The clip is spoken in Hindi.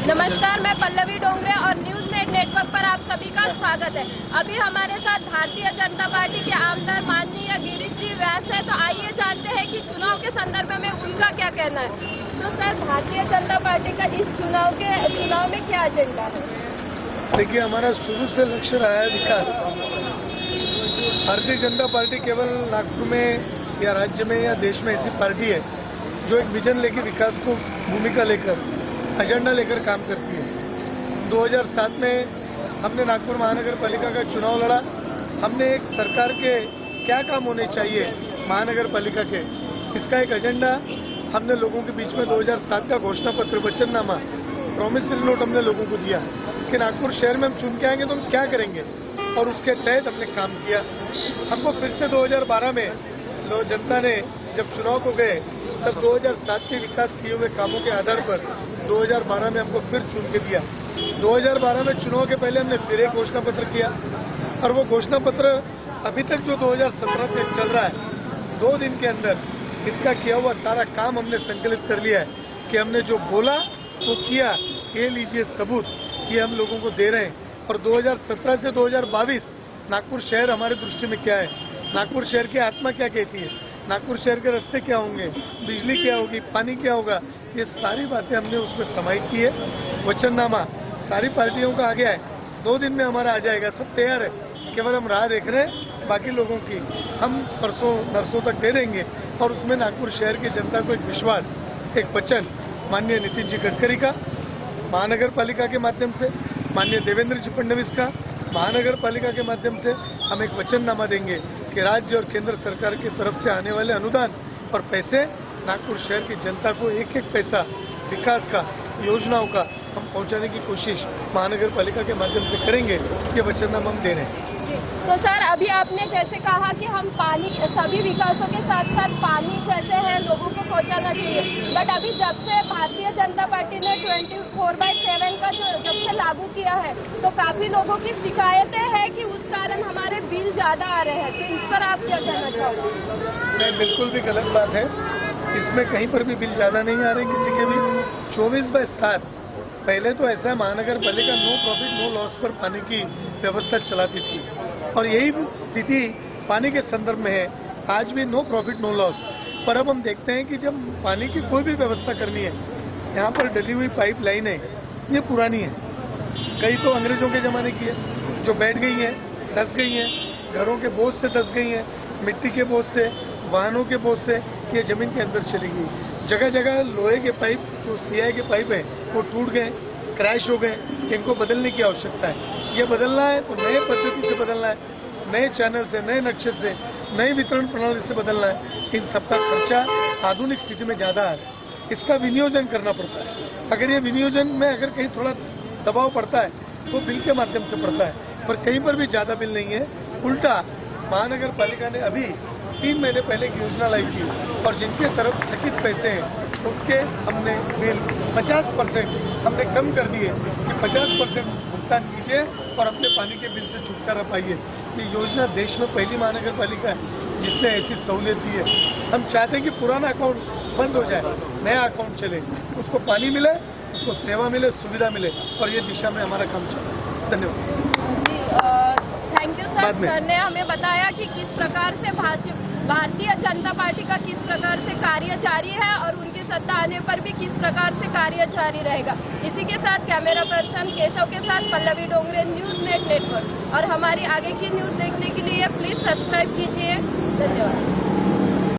नमस्कार, मैं पल्लवी डोंगरे और न्यूज नेट नेटवर्क पर आप सभी का स्वागत है। अभी हमारे साथ भारतीय जनता पार्टी के आमदार माननीय गिरीश जी व्यास है, तो आइए जानते हैं कि चुनाव के संदर्भ में उनका क्या कहना है। तो सर, भारतीय जनता पार्टी का इस चुनाव में क्या एजेंडा है? देखिए, हमारा शुरू से लक्ष्य रहा है विकास। भारतीय जनता पार्टी केवल नागपुर में या राज्य में या देश में ऐसी पार्टी है जो एक विजन लेकर विकास को भूमिका लेकर एजेंडा लेकर काम करती है। 2007 में हमने नागपुर महानगर पालिका का चुनाव लड़ा। हमने एक सरकार के क्या काम होने चाहिए महानगर पालिका के, इसका एक एजेंडा हमने लोगों के बीच में 2007 का घोषणा पत्र वचननामा प्रॉमिसरी नोट हमने लोगों को दिया कि नागपुर शहर में हम चुन के आएंगे तो हम क्या करेंगे, और उसके तहत हमने काम किया। हमको फिर से 2012 में जनता ने जब चुनाव को गए तब 2007 के विकास किए हुए कामों के आधार पर 2012 में हमको फिर चुन के दिया। 2012 में चुनाव के पहले हमने फिर एक घोषणा पत्र किया, और वो घोषणा पत्र अभी तक जो 2017 तक चल रहा है, 2 दिन के अंदर इसका किया हुआ सारा काम हमने संकलित कर लिया है कि हमने जो बोला वो किया। ये लीजिए सबूत, ये हम लोगों को दे रहे हैं। और 2017 से 2022 नागपुर शहर हमारी दृष्टि में क्या है, नागपुर शहर की आत्मा क्या कहती है, नागपुर शहर के रास्ते क्या होंगे, बिजली क्या होगी, पानी क्या होगा, ये सारी बातें हमने उसमें समाहित की है। वचननामा सारी पार्टियों का आ गया है, 2 दिन में हमारा आ जाएगा, सब तैयार है। केवल हम राह देख रहे हैं, बाकी लोगों की हम परसों नरसों तक दे देंगे। और उसमें नागपुर शहर की जनता को एक विश्वास, एक वचन माननीय नितिन जी गडकरी का महानगर पालिका के माध्यम से, माननीय देवेंद्र जी फडणवीस का महानगर पालिका के माध्यम से हम एक वचननामा देंगे कि राज्य और केंद्र सरकार की तरफ से आने वाले अनुदान और पैसे नागपुर शहर की जनता को एक एक पैसा विकास का, योजनाओं का हम पहुंचाने की कोशिश महानगर पालिका के माध्यम से करेंगे। ये वचननामा हम दे रहे हैं। तो सर, अभी आपने जैसे कहा कि हम पानी, सभी विकासों के साथ साथ पानी जैसे है लोगों को पहुंचाना चाहिए, बट अभी जब से भारतीय जनता पार्टी ने 24/7 का जब से लागू किया है, तो काफी लोगों की शिकायतें हैं कि उस कारण हमारे बिल ज्यादा आ रहे हैं, तो इस पर आप क्या कहना चाहोगे? नहीं, बिल्कुल भी गलत बात है। इसमें कहीं पर भी बिल ज्यादा नहीं आ रहे किसी के भी। 24/7 पहले तो ऐसा महानगर पालिका नो प्रॉफिट नो लॉस पर पानी की व्यवस्था चलाती थी, और यही स्थिति पानी के संदर्भ में है। आज भी नो प्रॉफिट नो लॉस, पर अब हम देखते हैं कि जब पानी की कोई भी व्यवस्था करनी है, यहाँ पर डली हुई पाइप लाइन है, ये पुरानी है, कई तो अंग्रेजों के जमाने की है, जो बैठ गई है, धस गई है, घरों के बोझ से धस गई है, मिट्टी के बोझ से, वाहनों के बोझ से ये जमीन के अंदर चली गई। जगह जगह लोहे के पाइप, जो सीआई के पाइप है, वो टूट गए, क्रैश हो गए। इनको बदलने की आवश्यकता है। ये बदलना है तो नए पद्धति से बदलना है, नए चैनल से, नए नक्शे से, नई वितरण प्रणाली से बदलना है। इन सबका खर्चा आधुनिक स्थिति में ज्यादा है, इसका विनियोजन करना पड़ता है। अगर ये विनियोजन में अगर कहीं थोड़ा दबाव पड़ता है तो बिल के माध्यम से पड़ता है, पर कहीं पर भी ज्यादा बिल नहीं है। उल्टा महानगर पालिका ने अभी 3 महीने पहले एक योजना लाई थी, और जिनके तरफ थकित पैसे हैं उनके हमने बिल 50% हमने कम कर दिए कि 50% भुगतान कीजिए और अपने पानी के बिल से छुटकारा पाइए। ये योजना देश में पहली महानगर पालिका है जिसने ऐसी सहूलियत दी है। हम चाहते हैं कि पुराना अकाउंट बंद हो जाए, नया अकाउंट चले, उसको पानी मिले, उसको सेवा मिले, सुविधा मिले, और ये दिशा में हमारा काम चले। धन्यवाद। Thank you sir. सर ने हमें बताया कि किस प्रकार से भारतीय जनता पार्टी का किस प्रकार से कार्य जारी है, और उनकी सत्ता आने पर भी किस प्रकार से कार्य जारी रहेगा। इसी के साथ कैमरा पर्सन केशव के साथ Pallavi Dongre, news net network. और हमारी आगे की न्यूज देखने के लिए प्लीज सब्सक्राइब कीजिए। धन्यवाद।